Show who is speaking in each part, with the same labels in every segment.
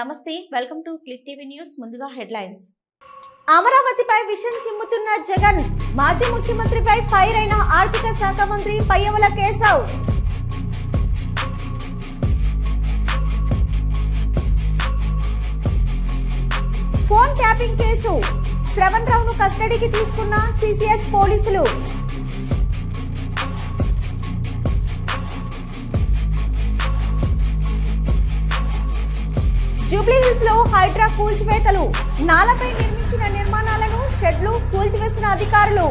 Speaker 1: నమస్తే, welcome to click TV news. ముందుగా headlines.
Speaker 2: అమరావతిపై విషం చిమ్ముతున్న జగన్, మాజీ ముఖ్యమంత్రిపై ఫైర్ అయిన ఆర్థిక శాఖ మంత్రి Payyavula Keshav. Phone tapping case, Shravan రావును కస్టడీకి తీసుకున్న సిసిఎస్ పోలీసులు. జూబ్లీహిల్స్ లో హైడ్రా కూల్చివేతలు, నాలపై నిర్మించిన నిర్మాణాలను షెడ్లు కూల్చివేసిన అధికారులు.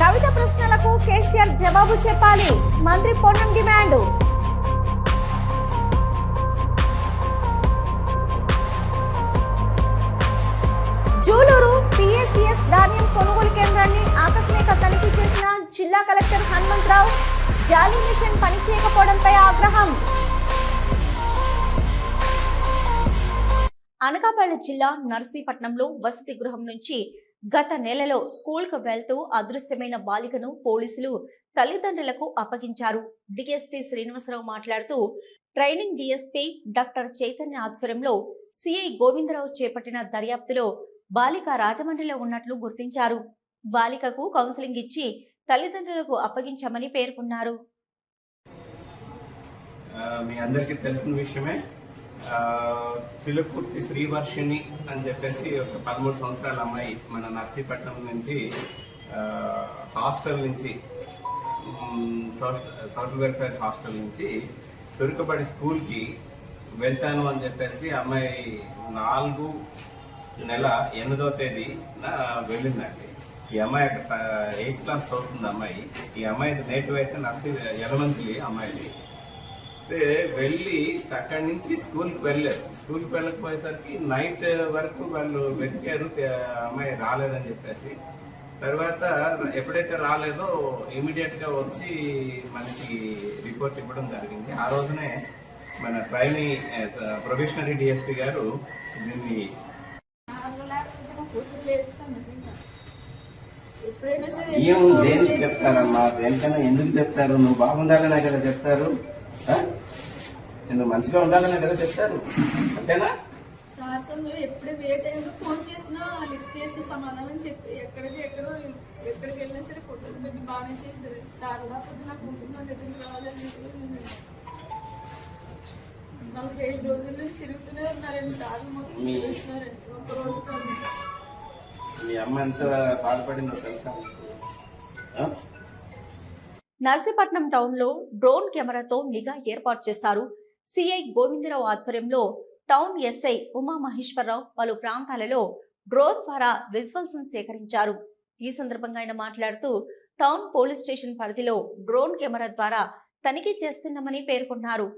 Speaker 2: కవిత ప్రశ్నలకు కేసీఆర్ జవాబు చెప్పాలి, మంత్రి పొన్నం డిమాండ్. జూలూరు పిఎస్సిఎస్ ధాన్యం కొనుగోలు కేంద్రాన్ని ఆకస్మిక తనిఖీ చేసిన జిల్లా కలెక్టర్ హనుమంతరావు, జాలీ మిషన్ పనిచేయకపోవడంపై ఆగ్రహం.
Speaker 1: అనకాపల్లి జిల్లా నర్సీపట్నంలో వసతి గృహం నుంచి గత నెలలో స్కూల్కు వెళ్తూ అదృశ్యమైన బాలికను పోలీసులు తల్లిదండ్రులకు అప్పగించారు. డిఎస్పీ శ్రీనివాసరావు మాట్లాడుతూ, ట్రైనింగ్ డిఎస్పీ డాక్టర్ చైతన్య ఆధ్వర్యంలో సిఐ గోవిందరావు చేపట్టిన దర్యాప్తులో బాలిక రాజమండ్రిలో ఉన్నట్లు గుర్తించారు. బాలికకు కౌన్సిలింగ్ ఇచ్చి తల్లిదండ్రులకు అప్పగించామని పేర్కొన్నారు.
Speaker 3: మీ అందరికీ తెలిసిన విషయమే, చిలుకుర్తి శ్రీవర్షిణి అని చెప్పేసి ఒక 13 సంవత్సరాల అమ్మాయి మన నర్సీపట్నం నుంచి హాస్టల్ నుంచి సోషల్ వెల్ఫేర్ హాస్టల్ నుంచి తురుకబడి స్కూల్కి వెళ్తాను అని చెప్పేసి అమ్మాయి 4/8వ తేదీన వెళ్ళిందండి. ఈ అమ్మాయి అక్కడ 8th క్లాస్ చదువుతుంది అమ్మాయి. ఈ అమ్మాయి నేటివ్ అయితే యలమంచిలి అమ్మాయిది. వెళ్ళి అక్కడి నుంచి స్కూల్కి వెళ్ళారు. స్కూల్కి వెళ్ళకపోయేసరికి నైట్ వరకు వాళ్ళు వెతికారు, అమ్మాయి రాలేదని చెప్పేసి. తర్వాత ఎప్పుడైతే రాలేదో ఇమీడియట్ గా వచ్చి మనకి రిపోర్ట్ ఇవ్వడం జరిగింది. ఆ రోజునే మన ప్రొబేషనరీ డిఎస్పీ గారు దీన్ని దేనికి చెప్తారమ్మా, దేనికైనా ఎందుకు చెప్తారు? నువ్వు బాగుండాలనే కదా చెప్తారు, నువ్వు మంచిగా ఉండాలనే కదా చెప్తారు, అంతేనా?
Speaker 4: ఎప్పుడు ఏ టైంలో ఫోన్ చేసినా లిఫ్ట్ చేసి సమాధానం చెప్పి ఎక్కడికి వెళ్ళినా సరే ఫోటోలు పెట్టి బాగానే చేశారు. సార్ లేకపోతే నాకు ముందుగా నిద్ర రావాలని 45 రోజుల నుంచి తిరుగుతూనే ఉన్నారండి. సార్ మొత్తం తిరుగుతున్నారండి. ఒక రోజు
Speaker 3: మీ అమ్మ ఎంత బాధపడిందో తెలుసా?
Speaker 1: నర్సీపట్నం టౌన్ లో డ్రోన్ కెమెరాతో నిఘా ఏర్పాటు చేశారు. సిఐ గోవిందరావు ఆధ్వర్యంలో టౌన్ ఎస్ఐ ఉమా మహేశ్వరరావు పలు ప్రాంతాలలో డ్రోన్ ద్వారా విజువల్స్ సేకరించారు. ఈ సందర్భంగా ఆయన మాట్లాడుతూ, టౌన్ పోలీస్ స్టేషన్ పరిధిలో డ్రోన్ కెమెరా ద్వారా తనిఖీ చేస్తున్నామని పేర్కొన్నారు.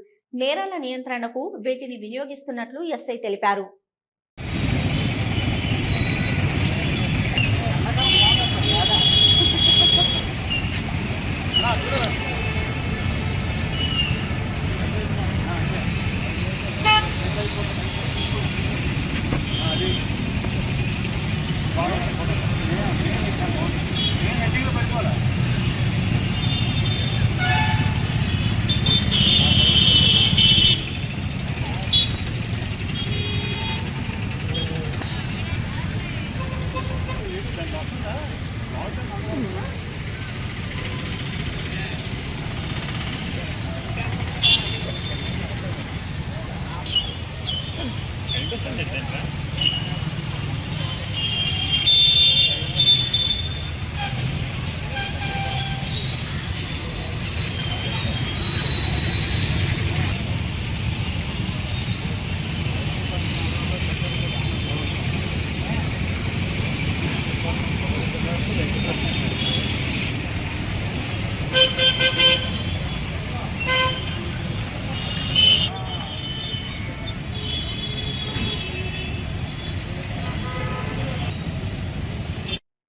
Speaker 1: నేరాల నియంత్రణకు వీటిని వినియోగిస్తున్నట్లు ఎస్ఐ తెలిపారు.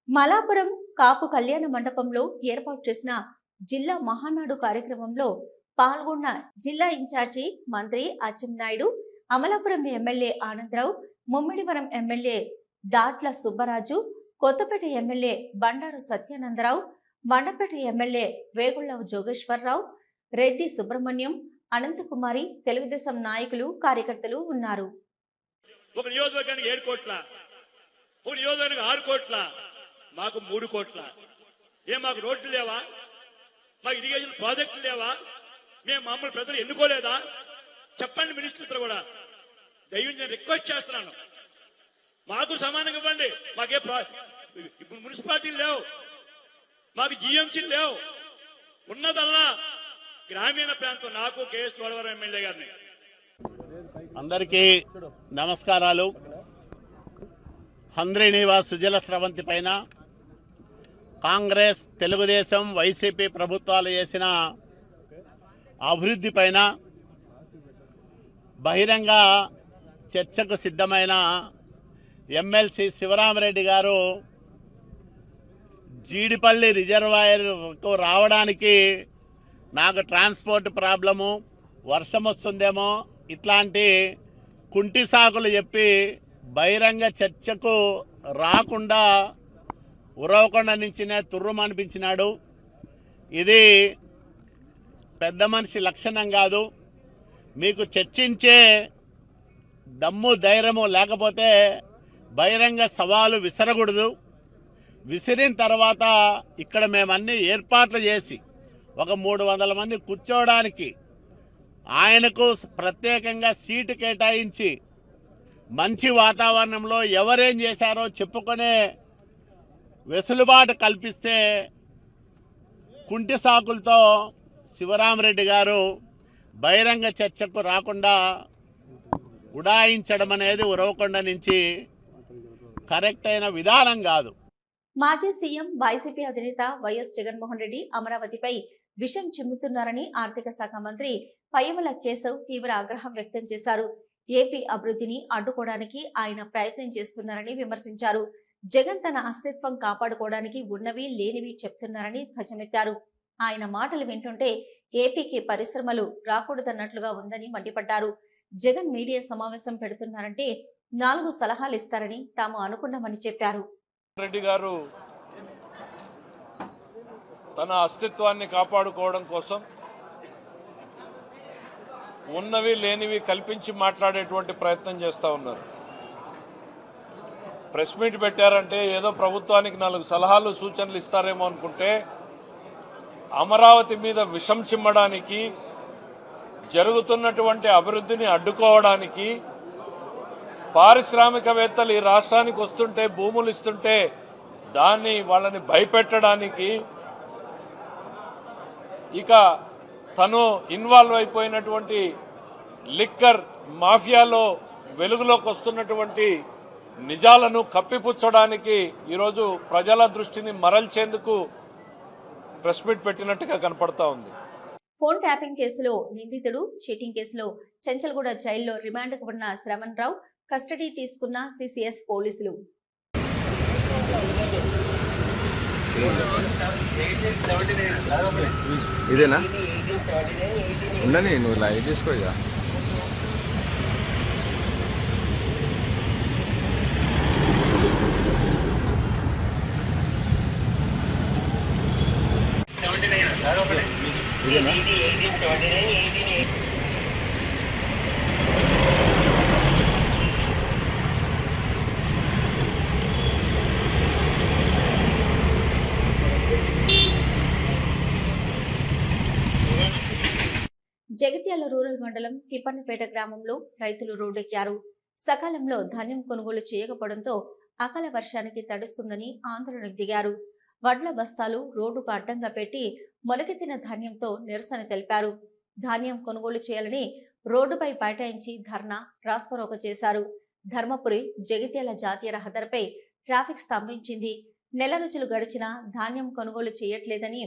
Speaker 1: మలాపురం కాపు కళ్యాణ మండపంలో ఏర్పాటు చేసిన జిల్లా మహానాడు కార్యక్రమంలో పాల్గొన్న జిల్లా ఇన్ఛార్జి మంత్రి Atchannaidu, Amalapuram MLA Anandarao, Mummidivaram MLA Datla Subbaraju, Kothapeta MLA Bandaru Satyanandarao, Mandapeta MLA Vegulla Jogeswararao, Reddy Subrahmanyam, Anantakumari, Telugudesam నాయకులు, కార్యకర్తలు ఉన్నారు.
Speaker 5: ఒక నియోజకవర్గానికి 7 కోట్ల, ఒక నియోజకవర్గానికి 6 కోట్ల, మాకు 3 కోట్ల. మాకు రోడ్లు లేవా? మాకు ఇరిగేషన్ ప్రాజెక్టులు లేవా? మేము మామూలు ప్రజలు ఎన్నుకోలేదా? చెప్పండి మినిస్టర్తో కూడా. దయచేసి నేను రిక్వెస్ట్ చేస్తున్నాను, మాకు సమానంగా ఇవ్వండి. మాకే ఇప్పుడు మున్సిపాలిటీలు లేవు, మాకు జీఎంసీలు లేవు. ఉన్నదల్లా గ్రామీణ ప్రాంతం. నాకు కేఎస్ చోడవరం ఎమ్మెల్యే గారిని.
Speaker 6: అందరికీ నమస్కారాలు. హంద్రీ నివాస్ సుజల స్రవంతి పైన కాంగ్రెస్, తెలుగుదేశం, వైసీపీ ప్రభుత్వాలు చేసిన అభివృద్ధి పైన బహిరంగ చర్చకు సిద్ధమైన ఎమ్మెల్సీ శివరామరెడ్డి గారు జీడిపల్లి రిజర్వాయర్కు రావడానికి నాకు ట్రాన్స్పోర్ట్ ప్రాబ్లము, వర్షం వస్తుందేమో ఇట్లాంటి కుంటి సాకులు చెప్పి బహిరంగ చర్చకు రాకుండా ఉరవకొండ నుంచినే తుర్రుమనిపించినాడు. ఇది పెద్ద మనిషి లక్షణం కాదు. మీకు చర్చించే దమ్ము ధైర్యము లేకపోతే బహిరంగ సవాలు విసరకూడదు. విసిరిన తర్వాత ఇక్కడ మేమన్నీ ఏర్పాట్లు చేసి ఒక 300 మంది కూర్చోవడానికి ఆయనకు ప్రత్యేకంగా సీటు కేటాయించి మంచి వాతావరణంలో ఎవరేం చేశారో చెప్పుకునే వెసులుబాటు కల్పిస్తే కుంటి సాకులతో శివరామరెడ్డి గారు బహిరంగ చర్చకు రాకుండా ఉడాయించడం అనేది ఉరవకొండ నుంచి కరెక్ట్ అయిన విధానం కాదు.
Speaker 1: మాజీ సీఎం వైసీపీ అధినేత వైఎస్ జగన్మోహన్ రెడ్డి అమరావతిపై విషం చిమ్ముతున్నారని ఆర్థిక శాఖ మంత్రి పయ్యవుల కేశవ్ తీవ్ర ఆగ్రహం వ్యక్తం చేశారు. ఏపీ అభివృద్ధిని అడ్డుకోవడానికి ఆయన ప్రయత్నం చేస్తున్నారని విమర్శించారు. జగన్ తన అస్తిత్వం కాపాడుకోవడానికి ఉన్నవి లేనివి చెప్తున్నారని ధ్వజమెత్తారు. ఆయన మాటలు వింటుంటే ఏపీకి పరిశ్రమలు రాకూడదన్నట్లుగా ఉందని మండిపడ్డారు. జగన్ మీడియా సమావేశం పెడుతున్నారంటే 4 సలహాలు ఇస్తారని తాము అనుకున్నామని చెప్పారు.
Speaker 7: రెడ్డి గారు తన అస్తిత్వాన్ని కాపాడుకోవడం కోసం ఉన్నవి లేనివి కల్పించి మాట్లాడేటువంటి ప్రయత్నం చేస్తూ ఉన్నారు. ప్రెస్ మీట్ పెట్టారంటే ఏదో ప్రభుత్వానికి 4 సలహాలు సూచనలు ఇస్తారేమో అనుకుంటే అమరావతి మీద విషం చిమ్మడానికి, జరుగుతున్నటువంటి అభివృద్ధిని అడ్డుకోవడానికి, పారిశ్రామికవేత్తలు ఈ రాష్ట్రానికి వస్తుంటే భూములు ఇస్తుంటే వాళ్ళని భయపెట్టడానికి, ఇక తను ఇన్వాల్వ్ అయిపోయినటువంటి లిక్కర్ మాఫియాలో వెలుగులోకి వస్తున్నటువంటి నిజాలను కప్పిపుచ్చడానికి ఈరోజు ప్రజల దృష్టిని మరల్చేందుకు ప్రెస్ మీట్ పెట్టినట్టుగా కనపడతా ఉంది.
Speaker 1: ఫోన్ ట్యాపింగ్ కేసులో నిందితుడు, చీటింగ్ కేసులో చెంచల్గూడ జైల్లో రిమాండ్కు ఉన్న శ్రవణ్ రావు కస్టడీ తీసుకున్న సిసిఎస్ పోలీసులు.
Speaker 8: ఇదేనా ఉండని, నువ్వు లైవ్ తీసుకో. ఇక
Speaker 1: జగిత్యాల రూరల్ మండలం తిప్పన్నపేట గ్రామంలో రైతులు రోడ్డెక్కారు. సకాలంలో ధాన్యం కొనుగోలు చేయకపోవడంతో అకాల వర్షానికి తడుస్తుందని ఆందోళనకు దిగారు. వడ్ల బస్తాలు రోడ్డుకు అడ్డంగా పెట్టి మొలకెత్తిన ధాన్యంతో నిరసన తెలిపారు. ధాన్యం కొనుగోలు చేయాలని రోడ్డుపై బైఠాయించి ధర్నా, రాస్తారోకో చేశారు. ధర్మపురి జగిత్యాల జాతీయ రహదారిపై ట్రాఫిక్ స్తంభించింది. నెల రోజులు గడిచినా ధాన్యం కొనుగోలు చేయట్లేదని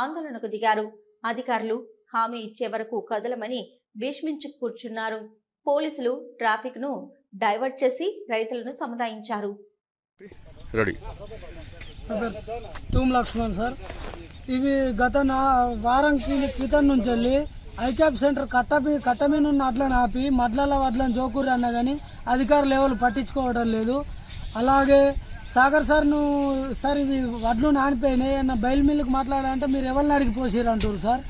Speaker 1: ఆందోళనకు దిగారు. అధికారులు హామీ ఇచ్చే వరకు కదలమని భీష్మించి కూర్చున్నారు. పోలీసులు ట్రాఫిక్ ను డైవర్ట్ చేసి రైతులను సముదాయించారు.
Speaker 9: తూమ్ లక్ష్మణ్ సార్, ఇవి గత వారం క్రితం నుంచి వెళ్ళి ఐక్యాప్ సెంటర్ కట్ట మీద ఉన్న అట్లను ఆపి మడ్ల వడ్లను జోకూరి అన్నా కానీ అధికారులు ఎవరు పట్టించుకోవడం లేదు. అలాగే సాగర్ సార్ నువ్వు సార్ ఇది వడ్లు నానిపోయినాయి అన్న బయలు మిల్లుకు మాట్లాడాలంటే మీరు ఎవరిని అడిగి పోసిరు అంటారు సార్.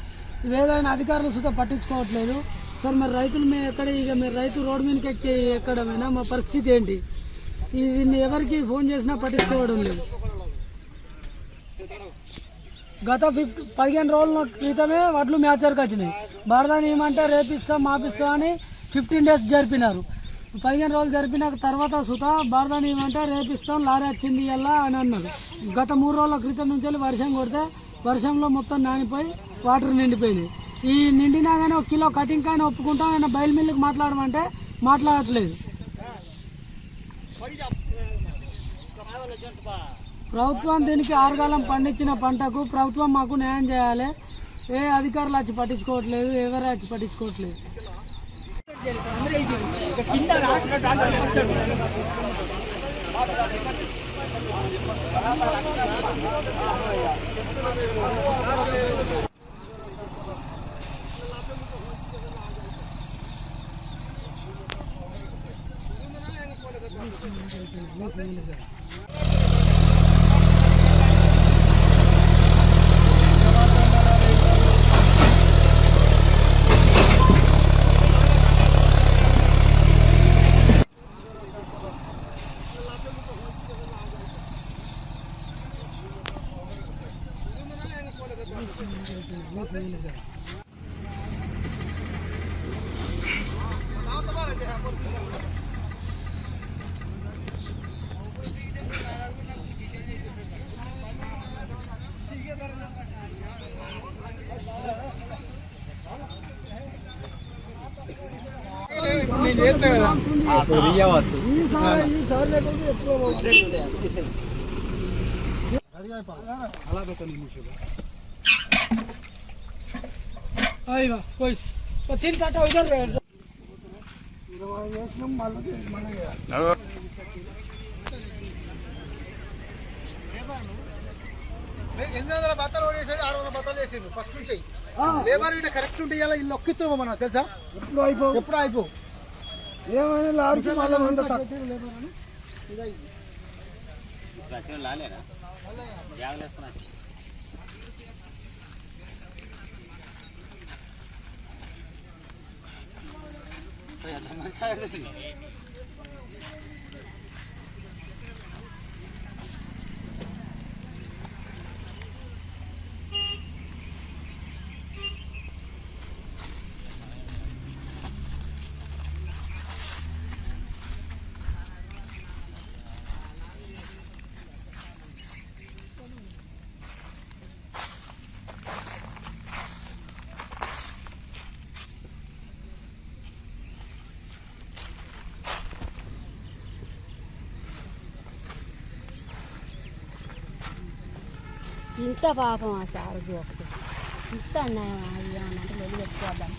Speaker 9: ఇది ఏదైనా అధికారులు సుతా పట్టించుకోవట్లేదు సార్. మరి రైతులు మేము ఎక్కడ ఇక మీరు రైతు రోడ్డు మీదకి ఎక్కి ఎక్కడమైనా మా పరిస్థితి ఏంటి? దీన్ని ఎవరికి ఫోన్ చేసినా పట్టించుకోవడం లేదు. గత 15 రోజుల క్రితమే వడ్లు మ్యాచర్కి వచ్చినాయి. బరదాని ఏమంటే రేపిస్తాం మాపిస్తాం అని 15 డేస్ జరిపినారు. 15 రోజులు జరిపిన తర్వాత సుతా బరదాని ఏమంటే రేపిస్తాం లారీ వచ్చింది ఇలా అని అన్నారు. గత 3 రోజుల క్రితం నుంచి వర్షం కొడితే వర్షంలో మొత్తం నానిపోయి వాటర్ నిండిపోయినాయి. ఈ నిండినా కానీ 1 కిలో కటింగ్ కానీ ఒప్పుకుంటాం, ఆయన బయలు మిల్లుకి మాట్లాడమంటే మాట్లాడట్లేదు. ప్రభుత్వం దీనికి ఆరుగాలం పండించిన పంటకు ప్రభుత్వం మాకు న్యాయం చేయాలి. ఏ అధికారులు వచ్చి పట్టించుకోవట్లేదు, ఎవరు వచ్చి పట్టించుకోవట్లేదు. బత్తాలు వేసేది 600 బత్తాలు వేసిండు ఫస్ట్ నుంచి. లేబర్ ఇట్లా కరెక్ట్ ఉంటే ఇలా ఇల్లు ఒక్కిస్తాము మనం తెలుసా. ఎప్పుడు అయిపో ఏమైనా లారీకి మళ్ళీ
Speaker 10: ఇంత పాపం ఆ సారథి ఒకటి ఇంత అన్యాయం అది అంటే వెళ్ళి పెట్టుకోద్దాం.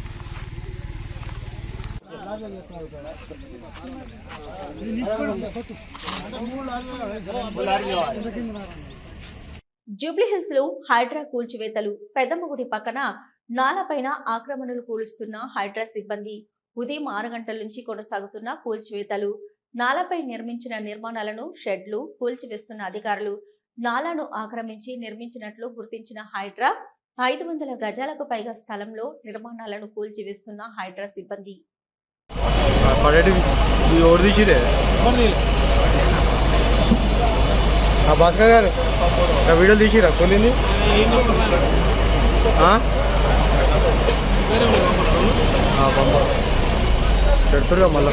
Speaker 1: జూబ్లీహిల్స్ లో హైడ్రా కూల్చివేతలు. పెద్దమ్మగుడి పక్కన నాలపైన ఆక్రమణలు కూలుస్తున్న హైడ్రా సిబ్బంది. ఉదయం 6 గంటల నుంచి కొనసాగుతున్న కూల్చివేతలు. నాలపై నిర్మించిన నిర్మాణాలను షెడ్లు కూల్చివేస్తున్న అధికారులు. నాలాను ఆక్రమించి నిర్మించినట్లు గుర్తించిన హైడ్రా 500 గజాలకు పైగా స్థలంలో నిర్మాణాలను కూల్చివేస్తున్న హైడ్రా సిబ్బంది.
Speaker 9: భాస్కర్ గారు వీడియో తీసిరా కొన్ని పెడుతురుగా మళ్ళీ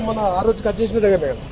Speaker 9: మన ఆ రోజు కట్ చేసిన దగ్గర కదా.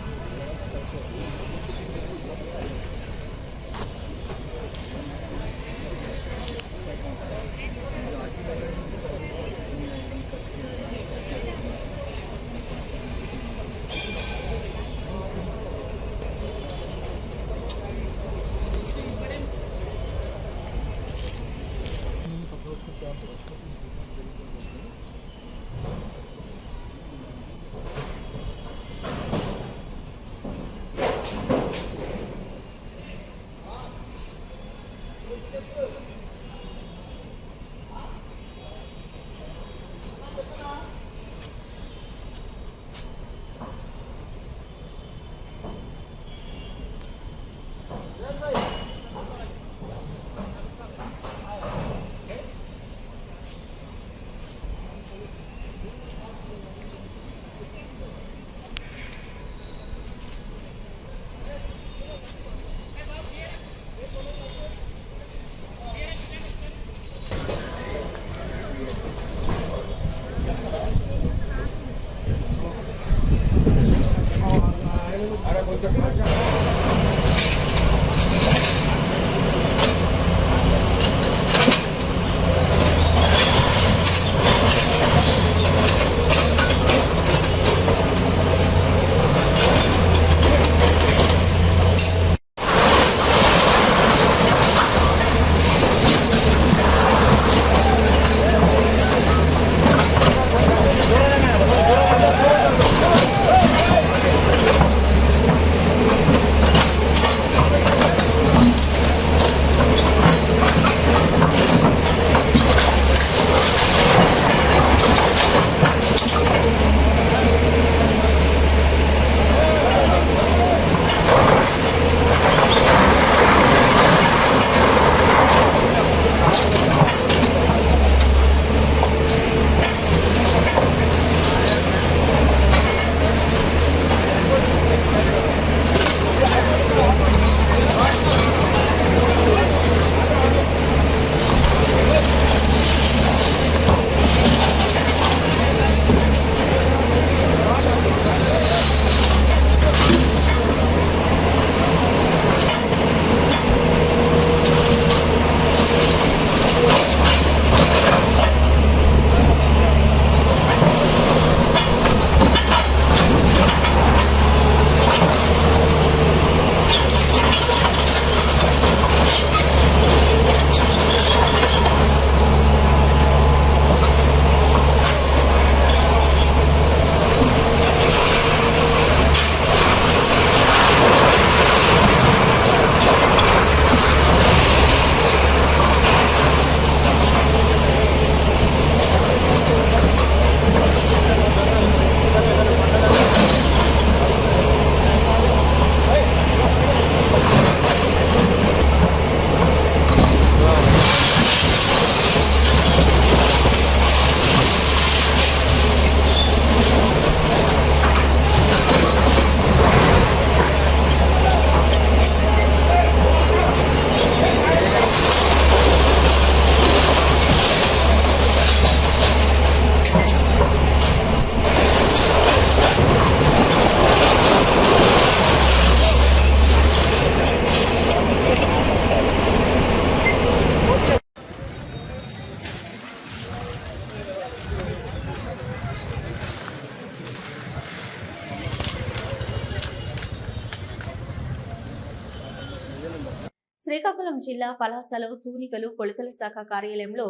Speaker 1: శ్రీకాకుళం జిల్లా పలాసలో తూనికలు కొలతల శాఖ కార్యాలయంలో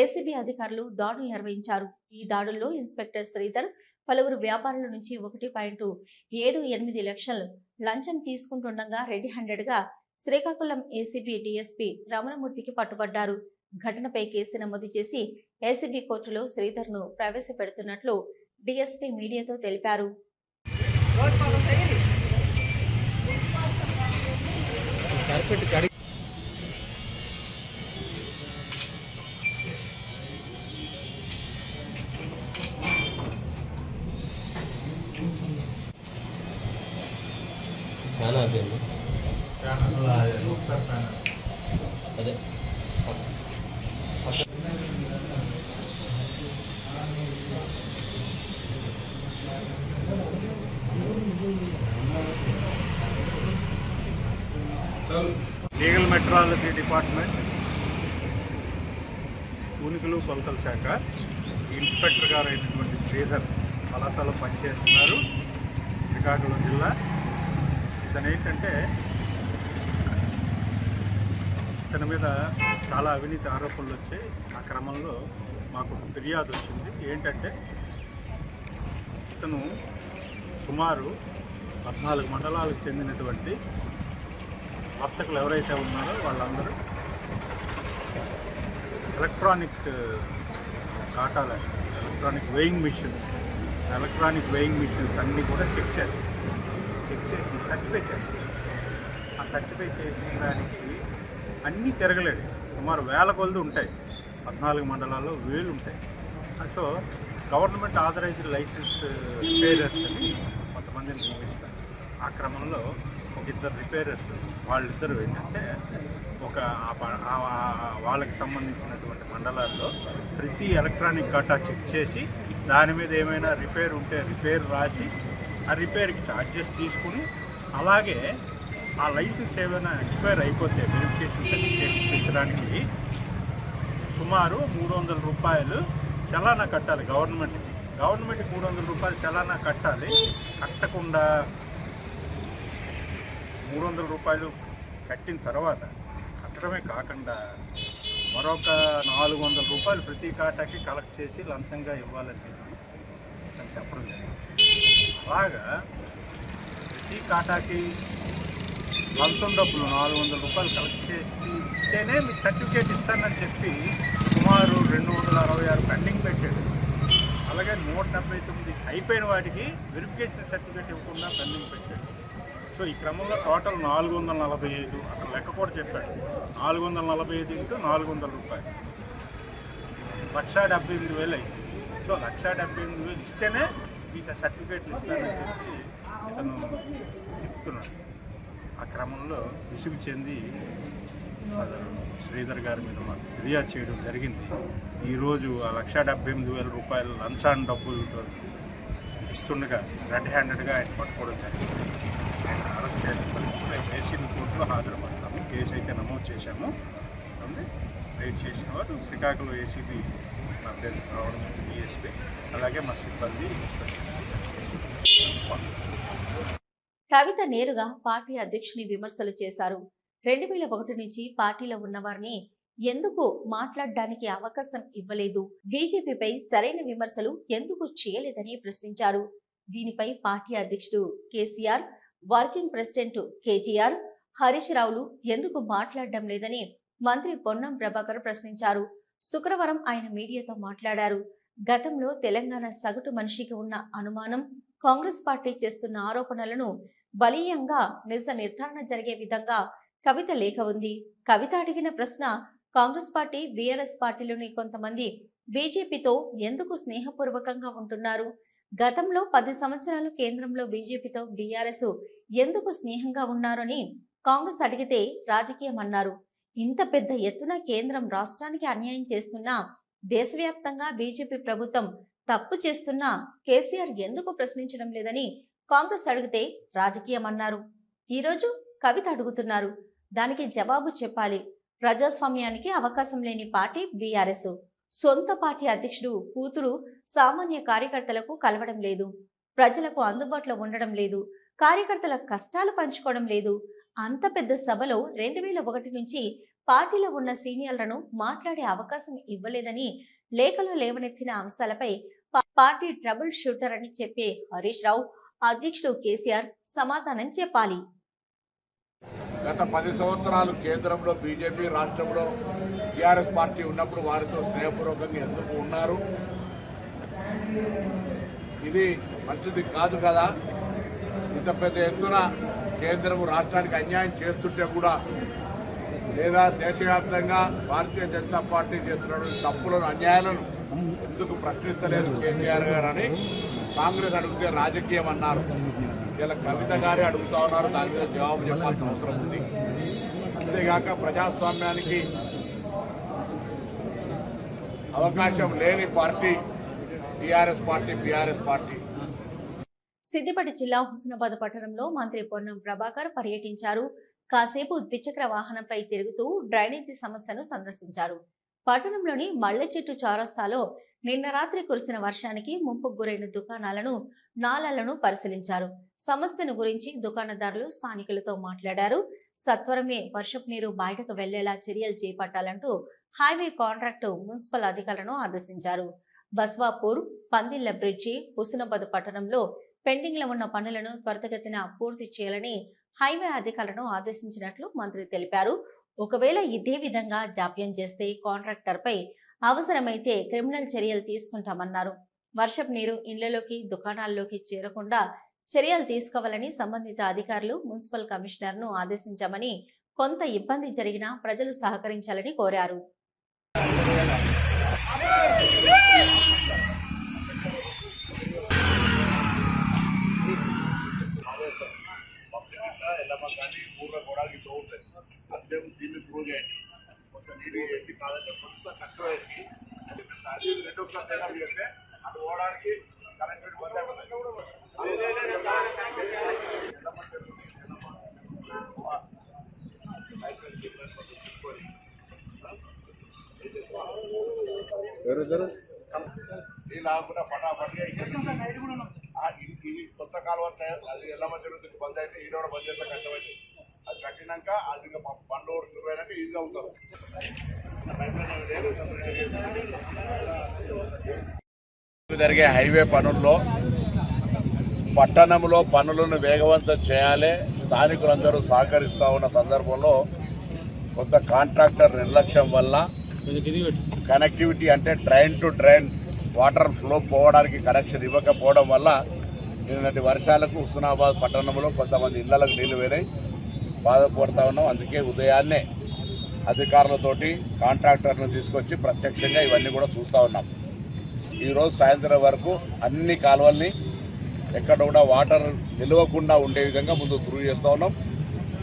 Speaker 1: ఏసీబీ అధికారులు దాడులు నిర్వహించారు. ఈ దాడుల్లో ఇన్స్పెక్టర్ శ్రీధర్ పలువురు వ్యాపారుల నుంచి 1.78 లక్షలు లంచం తీసుకుంటుండగా రెడీ హ్యాండెడ్ గా శ్రీకాకుళం ఏసీబీ డీఎస్పీ రమణమూర్తికి పట్టుబడ్డారు. ఘటనపై కేసు నమోదు చేసి ఏసీబీ కోర్టులో శ్రీధర్ ను ప్రవేశపెడుతున్నట్లు డీఎస్పీ మీడియాతో తెలిపారు.
Speaker 8: అదే
Speaker 11: లీగల్ మెట్రాలజీ డిపార్ట్మెంట్, ఉనికిలు కొలతల శాఖ ఇన్స్పెక్టర్ గారు అయినటువంటి శ్రీధర్ కళాశాలలో పనిచేస్తున్నారు, శ్రీకాకుళం జిల్లా. ఇతను ఏంటంటే ఇతని మీద చాలా అవినీతి ఆరోపణలు వచ్చాయి. ఆ క్రమంలో మాకు ఒక ఫిర్యాదు వచ్చింది. ఏంటంటే ఇతను సుమారు 14 మండలాలకు చెందినటువంటి వర్తకులు ఎవరైతే ఉన్నారో వాళ్ళందరూ ఎలక్ట్రానిక్ కాటాలు, ఎలక్ట్రానిక్ వెయింగ్ మిషన్స్ అన్నీ కూడా చెక్ చేసి సర్టిఫై చేస్తారు. ఆ సర్టిఫై చేసిన దానికి అన్నీ తిరగలేదు. సుమారు 1000 కొలది ఉంటాయి, 14 మండలాల్లో 1000 ఉంటాయి. So government authorised licence repairers అని కొంతమందిని నియమిస్తారు. ఆ క్రమంలో ఒక 2 రిపేరర్స్, వాళ్ళిద్దరూ ఏంటంటే వాళ్ళకి సంబంధించినటువంటి మండలాల్లో ప్రతి ఎలక్ట్రానిక్ కాటా చెక్ చేసి దాని మీద ఏమైనా రిపేర్ ఉంటే రిపేర్ రాసి ఆ రిపేర్కి ఛార్జెస్ తీసుకుని, అలాగే ఆ లైసెన్స్ ఏమైనా ఎక్స్పైర్ అయిపోతే వెరిఫికేషన్ సర్టిఫికేట్ ఇప్పించడానికి సుమారు 300 రూపాయలు చలానా కట్టాలి గవర్నమెంట్కి 300 రూపాయలు చలానా కట్టాలి. కట్టకుండా 300 రూపాయలు కట్టిన తర్వాత కట్టడమే కాకుండా మరొక 400 రూపాయలు ప్రతి కాటాకి కలెక్ట్ చేసి లంచంగా ఇవ్వాలని చెప్పడం జరిగింది. అలాగా ప్రతి కాటాకి లంచం డబ్బులు 400 రూపాయలు కలెక్ట్ చేసి ఇస్తేనే మీకు సర్టిఫికేట్ ఇస్తానని చెప్పి సుమారు 266 పెండింగ్ పెట్టాడు. అలాగే 179 అయిపోయిన వాటికి వెరిఫికేషన్ సర్టిఫికేట్ ఇవ్వకుండా పెండింగ్ పెట్టాడు. సో ఈ క్రమంలో టోటల్ 445, అక్కడ లెక్క కూడా చెప్పాడు, 445 × 400 రూపాయలు 1,78,000 అయింది. సో 1,78,000 ఇస్తేనే మీకు సర్టిఫికేట్లు ఇస్తానని చెప్పి ఇతను చెప్తున్నాడు. ఆ క్రమంలో విసుగు చెంది శ్రీధర్ గారి మీద మాకు ఫిర్యాదు చేయడం జరిగింది. ఈరోజు ఆ 1,78,000 రూపాయలు లంచాన్ డబ్బులతో ఇస్తుండగా రెడ్ హ్యాండెడ్గా ఆయన పట్టుకోవడం జరిగింది. ఆయన అరెస్ట్ చేసుకొని ఏసీబీ కోర్టులో హాజరుపడతాము. కేసు అయితే నమోదు చేశాము. రైడ్ చేసిన వారు శ్రీకాకుళం ఏసీబీ నా పేరు రావడం డిఎస్పీ, అలాగే మా సిబ్బంది
Speaker 1: కవిత నేరుగా పార్టీ అధ్యక్షుని విమర్శలు చేశారు. 2001 నుంచి పార్టీలో ఉన్నవారిని ఎందుకు మాట్లాడడానికి అవకాశం ఇవ్వలేదు, బీజేపీపై సరైన విమర్శలు ఎందుకు చేయలేదని ప్రశ్నించారు. దీనిపై పార్టీ అధ్యక్షుడు కేసీఆర్, వర్కింగ్ ప్రెసిడెంట్ కేటీఆర్, హరీష్ రావులు ఎందుకు మాట్లాడడం లేదని మంత్రి పొన్నం ప్రభాకర్ ప్రశ్నించారు. శుక్రవారం ఆయన మీడియాతో మాట్లాడారు. గతంలో తెలంగాణ సగటు మనిషికి ఉన్న అనుమానం, కాంగ్రెస్ పార్టీ చేస్తున్న ఆరోపణలను బలీయంగా నిజ నిర్ధారణ జరిగే విధంగా కవిత లేఖ ఉంది. కవిత అడిగిన ప్రశ్న, కాంగ్రెస్ పార్టీ, బీఆర్ఎస్ పార్టీలోని కొంతమంది బీజేపీతో ఎందుకు స్నేహపూర్వకంగా ఉంటున్నారు, గతంలో 10 సంవత్సరాలు కేంద్రంలో బీజేపీతో బీఆర్ఎస్ ఎందుకు స్నేహంగా ఉన్నారని కాంగ్రెస్ అడిగితే రాజకీయం అన్నారు. ఇంత పెద్ద ఎత్తున కేంద్రం రాష్ట్రానికి అన్యాయం చేస్తున్నా, దేశవ్యాప్తంగా బీజేపీ ప్రభుత్వం తప్పు చేస్తున్నా కేసీఆర్ ఎందుకు ప్రశ్నించడం లేదని కాంగ్రెస్ అడిగితే రాజకీయం అన్నారు. ఈరోజు కవిత అడుగుతున్నారు, దానికి జవాబు చెప్పాలి. ప్రజాస్వామ్యానికి అవకాశం లేని పార్టీ బీఆర్ఎస్. సొంత పార్టీ అధ్యక్షుడు కూతురు సామాన్య కార్యకర్తలకు కలవడం లేదు, ప్రజలకు అందుబాటులో ఉండడం లేదు, కార్యకర్తల కష్టాలు పంచుకోవడం లేదు. అంత పెద్ద సభలో 2001 నుంచి పార్టీలో ఉన్న సీనియర్లను మాట్లాడే అవకాశం ఇవ్వలేదని లేఖలో లేవనెత్తిన అంశాలపై పార్టీ ట్రబుల్ షూటర్ అని చెప్పే హరీష్ రావు, అధ్యక్షుడు కేసీఆర్ సమాధానం చెప్పాలి.
Speaker 12: గత 10 సంవత్సరాలు కేంద్రంలో బీజేపీ, రాష్ట్రంలో టీఆర్ఎస్ పార్టీ ఉన్నప్పుడు వారితో స్నేహపూర్వకంగా ఎందుకు ఉన్నారు? ఇది మంచిది కాదు కదా. ఇంత పెద్ద ఎత్తున కేంద్రం రాష్ట్రానికి అన్యాయం చేస్తుంటే కూడా, లేదా దేశవ్యాప్తంగా భారతీయ జనతా పార్టీ చేస్తున్న తప్పులను, అన్యాయాలను ఎందుకు ప్రశ్నిస్తలేదు కేసీఆర్ గారు అని కాంగ్రెస్ అడిగితే రాజకీయం అన్నారు. ఇలా కవిత గారే అడుగుతా ఉన్నారు, దాని మీద జవాబు చెప్పాల్సిన అవసరం ఉంది. అంతేగాక ప్రజాస్వామ్యానికి అవకాశం లేని party TRS party, BRS party.
Speaker 1: Siddipet జిల్లా హుస్నాబాద్ పట్టణంలో మంత్రి పొన్నం ప్రభాకర్ పర్యటించారు. కాసేపు ద్విచక్ర వాహనంపై తిరుగుతూ డ్రైనేజీ సమస్యను సందర్శించారు. పట్టణంలోని మల్లె చెట్టు చౌరస్తాలో నిన్న రాత్రి కురిసిన వర్షానికి ముంపుకు గురైన దుకాణాలను, నాలాలను పరిశీలించారు. సమస్యను గురించి దుకాణదారులు స్థానికులతో మాట్లాడారు. సత్వరమే వర్షపు నీరు బయటకు వెళ్లేలా చర్యలు చేపట్టాలంటూ హైవే కాంట్రాక్టు మున్సిపల్ అధికారులను ఆదేశించారు. బస్వాపూర్, పందిళ్ల బ్రిడ్జి, హుస్నాబాద్ పట్టణంలో పెండింగ్ లో ఉన్న పనులను త్వరితగతిన పూర్తి చేయాలని హైవే అధికారులను ఆదేశించినట్లు మంత్రి తెలిపారు. ఒకవేళ ఇదే విధంగా జాప్యం చేస్తే కాంట్రాక్టర్ పై అవసరమైతే క్రిమినల్ చర్యలు తీసుకుంటామన్నారు. వర్షపు నీరు ఇళ్లలోకి, దుకాణాల్లోకి చేరకుండా చర్యలు తీసుకోవాలని సంబంధిత అధికారులు మున్సిపల్ కమిషనర్ ను ఆదేశించామని, కొంత ఇబ్బంది జరిగినా ప్రజలు సహకరించాలని కోరారు.
Speaker 12: కొత్త కాలువ అది ఎల్లమ్మ జరుగుతుంది బంద్ అయితే ఈ బంద్ చేస్తే కష్టమైంది. అది కట్టినాక అది బండ్లు ఓడుతున్నాక ఈజీగా ఉంటారు. జరిగే హైవే పనుల్లో పట్టణంలో పనులను వేగవంతం చేయాలి. స్థానికులందరూ సహకరిస్తూ ఉన్న సందర్భంలో కొంత కాంట్రాక్టర్ నిర్లక్ష్యం వల్ల కనెక్టివిటీ అంటే drain to drain water flow పోవడానికి కనెక్షన్ ఇవ్వకపోవడం వల్ల నిన్నటి వర్షాలకు హుస్నాబాద్ పట్టణంలో కొంతమంది ఇళ్లకు నీళ్లు వేరాయి, బాధపడుతూ ఉన్నాం. అందుకే ఉదయాన్నే అధికారులతోటి కాంట్రాక్టర్ను తీసుకొచ్చి ప్రత్యక్షంగా ఇవన్నీ కూడా చూస్తూ ఉన్నాం. ఈరోజు సాయంత్రం వరకు అన్ని కాలువల్ని ఎక్కడ కూడా వాటర్ నిలవకుండా ఉండే విధంగా ముందు త్రూ చేస్తూ ఉన్నాం.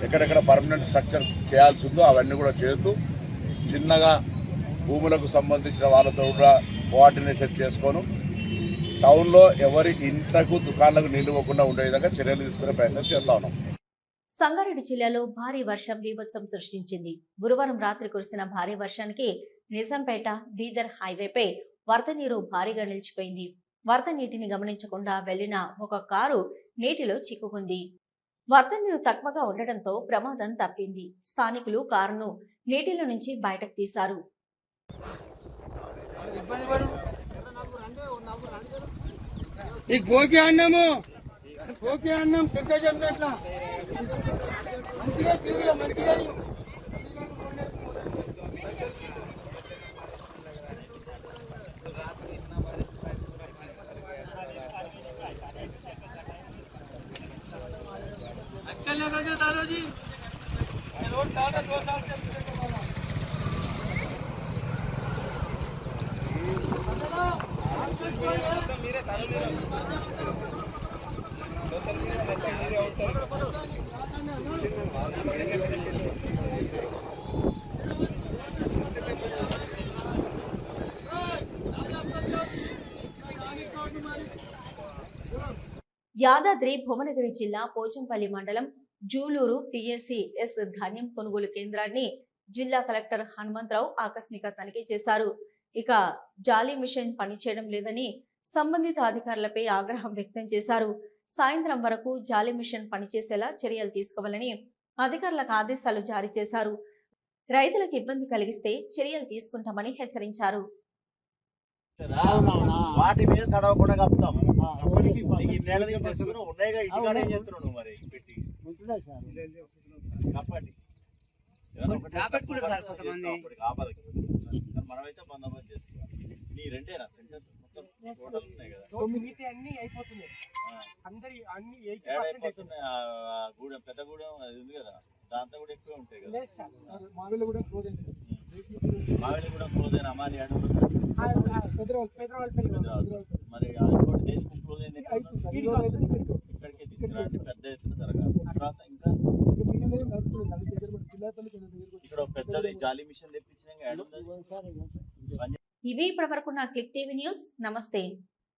Speaker 12: ఎక్కడెక్కడ పర్మనెంట్ స్ట్రక్చర్ చేయాల్సి ఉందో అవన్నీ కూడా చేస్తూ చిన్నగా భూములకు సంబంధించిన వాళ్ళతో కూడా కోఆర్డినేషన్ చేసుకొని టౌన్లో ఎవరి ఇంట్లకు, దుకాణాలకు నిలవకుండా ఉండే విధంగా చర్యలు తీసుకునే ప్రయత్నం చేస్తూ ఉన్నాం.
Speaker 1: సంగారెడ్డి జిల్లాలో భారీ వర్షం బీభత్సం సృష్టించింది. గురువారం రాత్రి కురిసిన భారీ వర్షానికి నిజాంపేట, బీదర్ హైవేపై వరద నీరు భారీగా నిలిచిపోయింది. వరద నీటిని గమనించకుండా వెళ్లిన ఒక కారు నీటిలో చిక్కుకుంది. వరద నీరు తక్కువగా ఉండటంతో ప్రమాదం తప్పింది. స్థానికులు కారును నీటిలో నుంచి బయటకు తీశారు. యాదాద్రి భువనగిరి జిల్లా పోచంపల్లి మండలం జూలూరు పిఎస్సిఎస్ ధాన్యం కొనుగోలు కేంద్రాన్ని జిల్లా కలెక్టర్ హనుమంతరావు ఆకస్మిక తనిఖీ చేశారు. ఇక జాలీ మిషన్ పనిచేయడం లేదని సంబంధిత అధికారులపై ఆగ్రహం వ్యక్తం చేశారు. సాయంత్రం వరకు జాలీ మిషన్ పనిచేసేలా చర్యలు తీసుకోవాలని అధికారులకు ఆదేశాలు జారీ చేశారు. రైతులకు ఇబ్బంది కలిగిస్తే చర్యలు తీసుకుంటామని హెచ్చరించారు.
Speaker 13: వాటి మీద తడవకుండా కప్పుతాం. ఈ నెల ఉన్నాయిగా ఇంటికాడ ఏం చేస్తున్నావు మరి పెట్టి మనమైతే బందోబస్తు చేస్తున్నాం. నీ రెండేనా సెంటర్ మొత్తం టోటల్ ఉన్నాయి కదా, అన్ని అయిపోతున్నాయి. గూడెం పెద్ద గూడెం అది ఉంది కదా, దాంతో కూడా ఎక్కువ ఉంటాయి కదా. మావిలో కూడా క్లోజ్ అయిన అమాని అడుగు మరి ఇంకోటి దేశం క్లోజ్ అయింది. ఇక్కడికే తీసుకురాండి, పెద్ద ఎత్తున జరగాలి. తర్వాత ఇంకా ఇక్కడ పెద్దది జాలీ మిషన్ తెప్పించినాక
Speaker 1: ఇవి ఇప్పటి వరకు నా క్లిక్ టీవీ న్యూస్. నమస్తే.